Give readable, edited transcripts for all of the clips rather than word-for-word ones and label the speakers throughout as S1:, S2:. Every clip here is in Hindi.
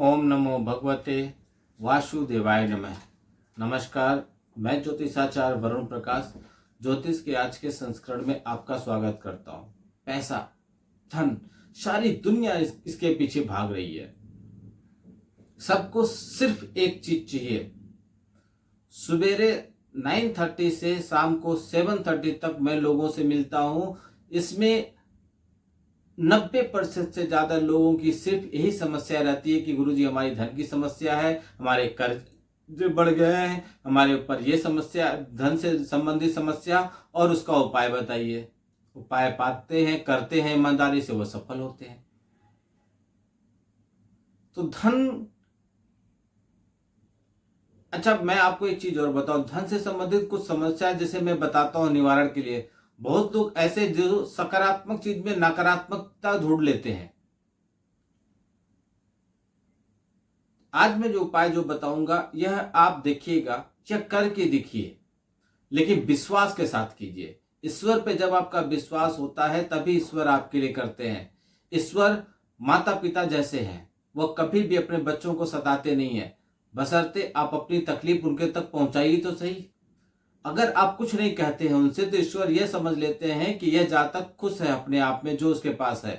S1: ओम नमो भगवते वासुदेवाय नमः। नमस्कार, मैं ज्योतिषाचार्य वरुण प्रकाश ज्योतिष के आज के संस्करण में आपका स्वागत करता हूँ। पैसा, धन, सारी दुनिया इसके पीछे भाग रही है। सबको सिर्फ एक चीज चाहिए। सवेरे 9:30 से शाम को 7:30 तक मैं लोगों से मिलता हूँ। इसमें 90% से ज्यादा लोगों की सिर्फ यही समस्या रहती है कि गुरुजी हमारी धन की समस्या है, हमारे कर्ज बढ़ गए हैं, हमारे ऊपर ये समस्या, धन से संबंधित समस्या, और उसका उपाय बताइए। उपाय पाते हैं, करते हैं, ईमानदारी से वो सफल होते हैं। तो धन, अच्छा मैं आपको एक चीज और बताऊं, धन से संबंधित कुछ समस्या जैसे मैं बताता हूं निवारण के लिए। बहुत लोग ऐसे जो सकारात्मक चीज में नकारात्मकता ढूंढ लेते हैं। आज मैं जो उपाय जो बताऊंगा यह आप देखिएगा या करके देखिए, लेकिन विश्वास के साथ कीजिए। ईश्वर पे जब आपका विश्वास होता है तभी ईश्वर आपके लिए करते हैं। ईश्वर माता पिता जैसे हैं, वो कभी भी अपने बच्चों को सताते नहीं है, बशर्ते आप अपनी तकलीफ उनके तक पहुंचाइए तो सही। अगर आप कुछ नहीं कहते हैं उनसे तो ईश्वर यह समझ लेते हैं कि यह जातक खुश है अपने आप में जो उसके पास है।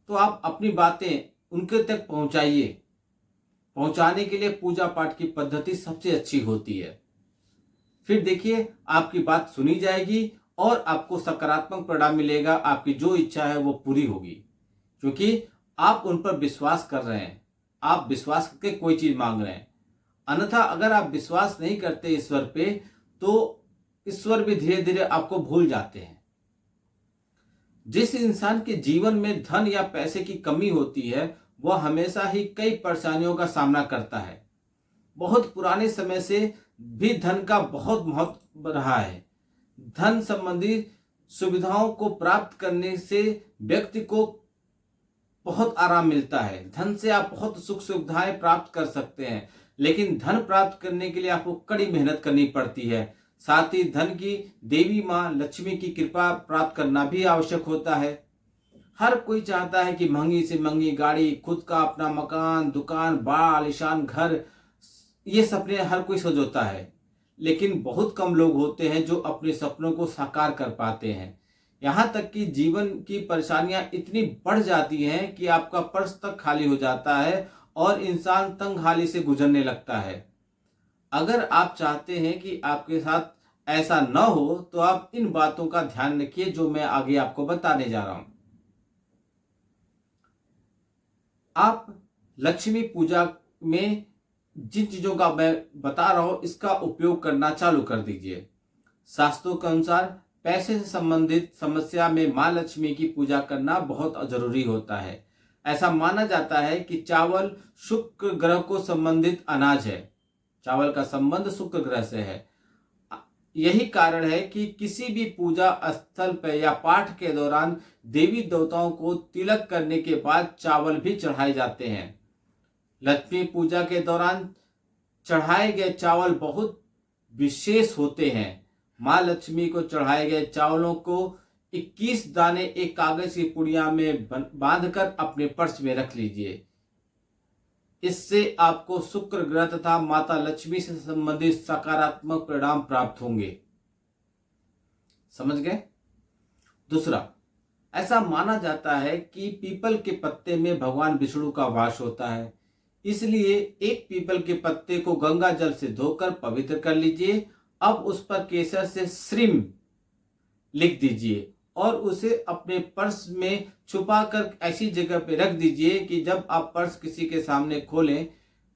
S1: तो आप अपनी बातें उनके तक पहुंचाइए। पहुंचाने के लिए पूजा पाठ की पद्धति सबसे अच्छी होती है। फिर देखिए आपकी बात सुनी जाएगी और आपको सकारात्मक परिणाम मिलेगा। आपकी जो इच्छा है वो पूरी होगी, क्योंकि आप उन पर विश्वास कर रहे हैं। आप विश्वास करके कोई चीज मांग रहे हैं। अन्यथा अगर आप विश्वास नहीं करते ईश्वर पे तो ईश्वर भी धीरे धीरे आपको भूल जाते हैं। जिस इंसान के जीवन में धन या पैसे की कमी होती है वह हमेशा ही कई परेशानियों का सामना करता है। बहुत पुराने समय से भी धन का बहुत महत्व रहा है। धन संबंधी सुविधाओं को प्राप्त करने से व्यक्ति को बहुत आराम मिलता है। धन से आप बहुत सुख सुविधाएं प्राप्त कर सकते हैं, लेकिन धन प्राप्त करने के लिए आपको कड़ी मेहनत करनी पड़ती है। साथ ही धन की देवी मां लक्ष्मी की कृपा प्राप्त करना भी आवश्यक होता है। हर कोई चाहता है कि महंगी से महंगी गाड़ी, खुद का अपना मकान, दुकान, बड़ा आलीशान घर, ये सपने हर कोई सजोता है, लेकिन बहुत कम लोग होते हैं जो अपने सपनों को साकार कर पाते हैं। यहाँ तक कि जीवन की परेशानियां इतनी बढ़ जाती हैं कि आपका पर्स तक खाली हो जाता है और इंसान तंगहाली से गुजरने लगता है। अगर आप चाहते हैं कि आपके साथ ऐसा न हो तो आप इन बातों का ध्यान रखिए जो मैं आगे आपको बताने जा रहा हूं। आप लक्ष्मी पूजा में जिन चीजों का मैं बता रहा हूं इसका उपयोग करना चालू कर दीजिए। शास्त्रों के अनुसार पैसे से संबंधित समस्या में मां लक्ष्मी की पूजा करना बहुत जरूरी होता है। ऐसा माना जाता है कि चावल शुक्र ग्रह को संबंधित अनाज है। चावल का संबंध शुक्र ग्रह से है। यही कारण है कि किसी भी पूजा स्थल पर या पाठ के दौरान देवी देवताओं को तिलक करने के बाद चावल भी चढ़ाए जाते हैं। लक्ष्मी पूजा के दौरान चढ़ाए गए चावल बहुत विशेष होते हैं। मां लक्ष्मी को चढ़ाए गए चावलों को 21 दाने एक कागज की पुड़िया में बांधकर अपने पर्स में रख लीजिए। इससे आपको शुक्र ग्रह तथा माता लक्ष्मी से संबंधित सकारात्मक परिणाम प्राप्त होंगे। समझ गए? दूसरा, ऐसा माना जाता है कि पीपल के पत्ते में भगवान विष्णु का वास होता है। इसलिए एक पीपल के पत्ते को गंगा जल से धोकर पवित्र कर लीजिए। अब उस पर केसर से श्रीम लिख दीजिए और उसे अपने पर्स में छुपाकर ऐसी जगह पे रख दीजिए कि जब आप पर्स किसी के सामने खोलें,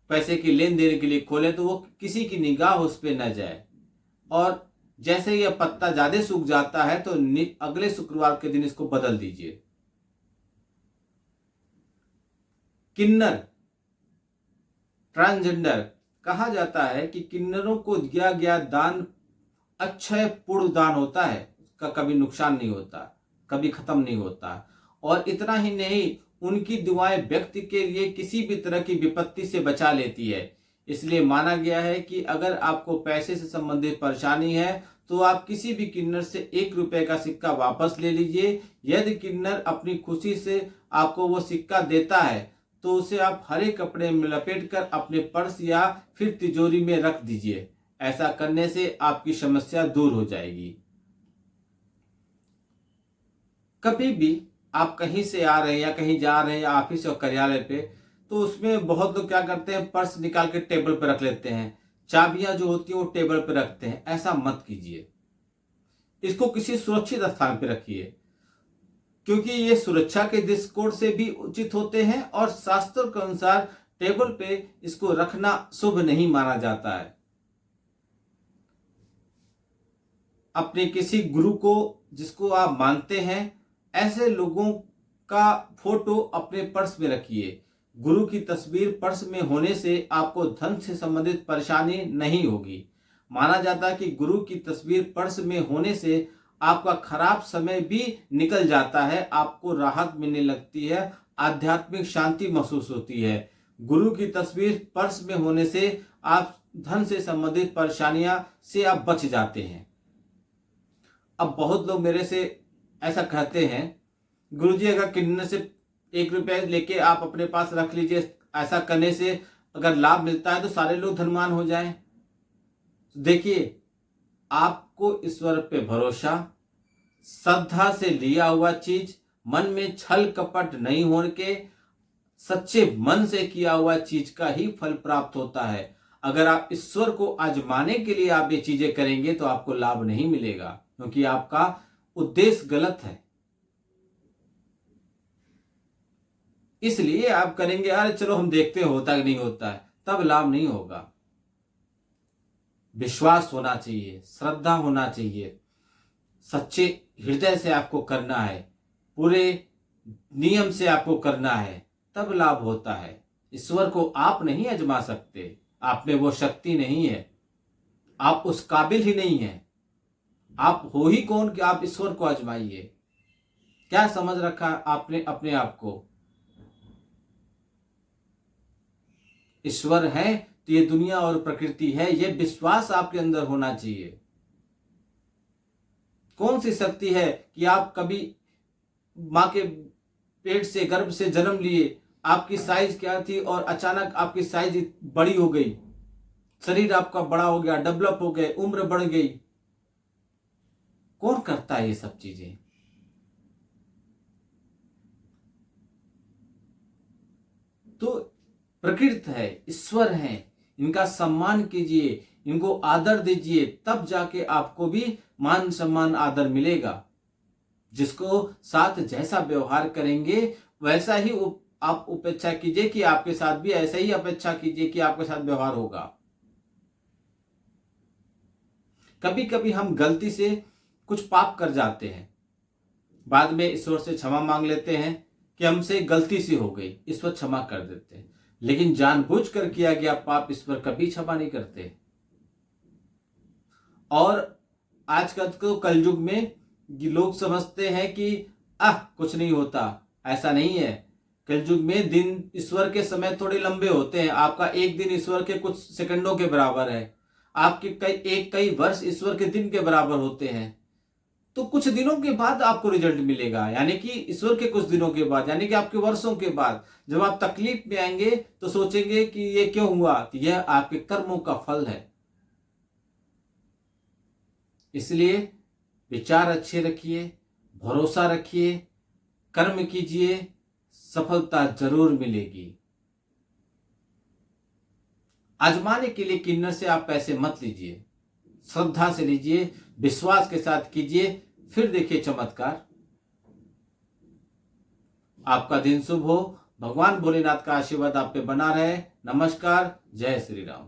S1: पैसे की लेन देन के लिए खोलें, तो वो किसी की निगाह उस पर न जाए। और जैसे यह पत्ता ज्यादा सूख जाता है तो अगले शुक्रवार के दिन इसको बदल दीजिए। किन्नर, ट्रांसजेंडर, कहा जाता है कि किन्नरों को दिया गया दान अक्षय पूर्ण दान होता है। उसका कभी नुकसान नहीं होता, कभी खत्म नहीं होता। और इतना ही नहीं, उनकी दुआएं व्यक्ति के लिए किसी भी तरह की विपत्ति से बचा लेती है। इसलिए माना गया है कि अगर आपको पैसे से संबंधित परेशानी है तो आप किसी भी किन्नर से 1 रुपए का सिक्का वापस ले लीजिए। यदि किन्नर अपनी खुशी से आपको वो सिक्का देता है तो उसे आप हरे कपड़े में लपेट कर अपने पर्स या फिर तिजोरी में रख दीजिए। ऐसा करने से आपकी समस्या दूर हो जाएगी। कभी भी आप कहीं से आ रहे हैं या कहीं जा रहे हैं ऑफिस और कार्यालय पे, तो उसमें बहुत लोग क्या करते हैं, पर्स निकाल के टेबल पर रख लेते हैं, चाबियां जो होती हैं वो टेबल पर रखते हैं। ऐसा मत कीजिए। इसको किसी सुरक्षित स्थान पर रखिए, क्योंकि ये सुरक्षा के दृष्टिकोण से भी उचित होते हैं और शास्त्रों के अनुसार टेबल पे इसको रखना शुभ नहीं माना जाता है। अपने किसी गुरु को जिसको आप मानते हैं, ऐसे लोगों का फोटो अपने पर्स में रखिए। गुरु की तस्वीर पर्स में होने से आपको धन से संबंधित परेशानी नहीं होगी। माना जाता है कि गुरु की तस्वीर पर्स में होने से आपका खराब समय भी निकल जाता है, आपको राहत मिलने लगती है, आध्यात्मिक शांति महसूस होती है। गुरु की तस्वीर पर्स में होने से आप धन से संबंधित परेशानियां से आप बच जाते हैं। अब बहुत लोग मेरे से ऐसा कहते हैं, गुरुजी अगर किन्नर से 1 रुपया लेके आप अपने पास रख लीजिए, ऐसा करने से अगर लाभ मिलता है तो सारे लोग धनवान हो जाएं। देखिए, आपको ईश्वर पे भरोसा, श्रद्धा से लिया हुआ चीज, मन में छल कपट नहीं होने के सच्चे मन से किया हुआ चीज का ही फल प्राप्त होता है। अगर आप ईश्वर को आजमाने के लिए आप ये चीजें करेंगे तो आपको लाभ नहीं मिलेगा, क्योंकि आपका उद्देश्य गलत है। इसलिए आप करेंगे, अरे चलो हम देखते हैं होता कि नहीं होता है, तब लाभ नहीं होगा। विश्वास होना चाहिए, श्रद्धा होना चाहिए, सच्चे हृदय से आपको करना है, पूरे नियम से आपको करना है, तब लाभ होता है। ईश्वर को आप नहीं आजमा सकते, आप में वो शक्ति नहीं है, आप उस काबिल ही नहीं है। आप हो ही कौन कि आप ईश्वर को आजमाइए? क्या समझ रखा आपने अपने आप को? ईश्वर है तो ये दुनिया और प्रकृति है, ये विश्वास आपके अंदर होना चाहिए। कौन सी शक्ति है कि आप कभी मां के पेट से, गर्भ से जन्म लिए, आपकी साइज क्या थी और अचानक आपकी साइज बड़ी हो गई, शरीर आपका बड़ा हो गया, डेवलप हो गए, उम्र बढ़ गई। कौन करता है ये सब चीजें? तो प्रकृति है, ईश्वर है, इनका सम्मान कीजिए, इनको आदर दीजिए, तब जाके आपको भी मान सम्मान आदर मिलेगा। जिसको साथ जैसा व्यवहार करेंगे वैसा ही आप अपेक्षा कीजिए कि आपके साथ भी ऐसा ही अपेक्षा कीजिए कि आपके साथ व्यवहार होगा। कभी कभी हम गलती से कुछ पाप कर जाते हैं, बाद में ईश्वर से क्षमा मांग लेते हैं कि हमसे गलती सी हो गई, ईश्वर क्षमा कर देते हैं, लेकिन जानबूझकर किया गया पाप ईश्वर कभी क्षमा नहीं करते। और आजकल तो कलयुग में लोग समझते हैं कि कुछ नहीं होता, ऐसा नहीं है। कलयुग में दिन ईश्वर के समय थोड़े लंबे होते हैं, आपका एक दिन ईश्वर के कुछ सेकंडों के बराबर है, आपके कई वर्ष ईश्वर के दिन के बराबर होते हैं। तो कुछ दिनों के बाद आपको रिजल्ट मिलेगा, यानी कि ईश्वर के कुछ दिनों के बाद, यानी कि आपके वर्षों के बाद जब आप तकलीफ में आएंगे तो सोचेंगे कि ये क्यों हुआ, तो यह आपके कर्मों का फल है। इसलिए विचार अच्छे रखिए, भरोसा रखिए, कर्म कीजिए, सफलता जरूर मिलेगी। आजमाने के लिए किन्नर से आप पैसे मत लीजिए, श्रद्धा से लीजिए, विश्वास के साथ कीजिए, फिर देखिए चमत्कार। आपका दिन शुभ हो, भगवान भोलेनाथ का आशीर्वाद आप पे बना रहे। नमस्कार, जय श्री राम।